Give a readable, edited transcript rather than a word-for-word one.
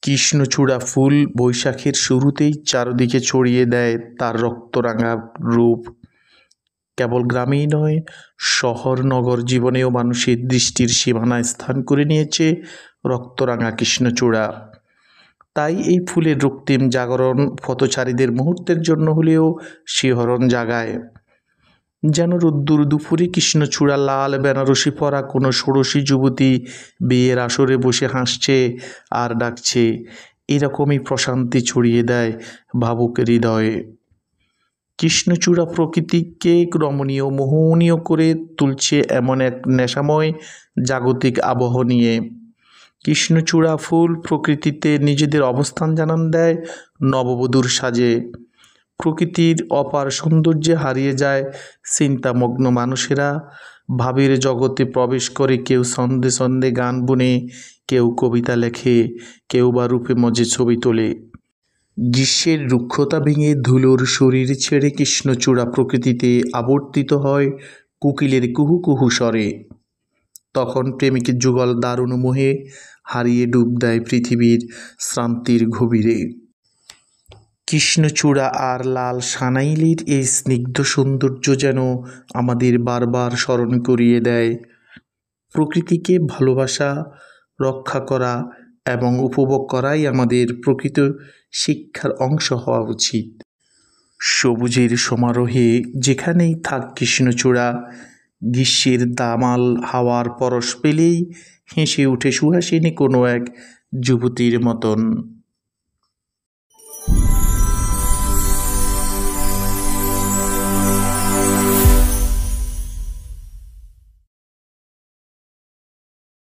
কৃষ্ণচূড়া ফুল বৈশাখের শুরুতেই চারদিকে ছড়িয়ে দেয় তার রক্তরাঙা রূপ। কেবল গ্রামেই নয়, শহর নগর জীবনেও মানুষের দৃষ্টির সীমানায় স্থান করে নিয়েছে রক্তরাঙা কৃষ্ণচূড়া। তাই এই ফুলের রক্তিম জাগরণ পথচারীদের মুহূর্তের জন্য হলেও শিহরণ জাগায়। যেন রোদ্দুর দুপুরে কৃষ্ণচূড়া লাল বেনারসি পরা কোনো ষোড়শী যুবতী বিয়ের আসরে বসে হাসছে আর ডাকছে, এরকমই প্রশান্তি ছড়িয়ে দেয় ভাবুক হৃদয়ে। কৃষ্ণচূড়া প্রকৃতিকে রমণীয় মোহনীয় করে তুলছে এমন এক নেশাময় জাগতিক আবহ নিয়ে। কৃষ্ণচূড়া ফুল প্রকৃতিতে নিজেদের অবস্থান জানান দেয় নববধূর সাজে। প্রকৃতির অপার সৌন্দর্যে হারিয়ে যায় চিন্তামগ্ন মানুষেরা। ভাবের জগতে প্রবেশ করে কেউ ছন্দে ছন্দে গান বুনে, কেউ কবিতা লেখে, কেউ বা রূপে মজে ছবি তোলে। গ্রীষ্মের রুক্ষতা ভেঙে ধুলোর শরীর ছেড়ে কৃষ্ণচূড়া প্রকৃতিতে আবর্তিত হয় কোকিলের কুহু কুহু স্বরে। তখন প্রেমিকের যুগল দারুণ মোহে হারিয়ে ডুব দেয় পৃথিবীর শ্রান্তির গভীরে। কৃষ্ণচূড়া আর লাল সানাইলির এই স্নিগ্ধ সৌন্দর্য যেন আমাদের বারবার স্মরণ করিয়ে দেয় প্রকৃতিকে ভালোবাসা, রক্ষা করা এবং উপভোগ করাই আমাদের প্রকৃত শিক্ষার অংশ হওয়া উচিত। সবুজের সমারোহে যেখানেই থাক কৃষ্ণচূড়া, গ্রীষ্মের দামাল হাওয়ার পরশ পেলেই হেসে ওঠে সুহাসিনী কোনো এক যুবতীর মতন।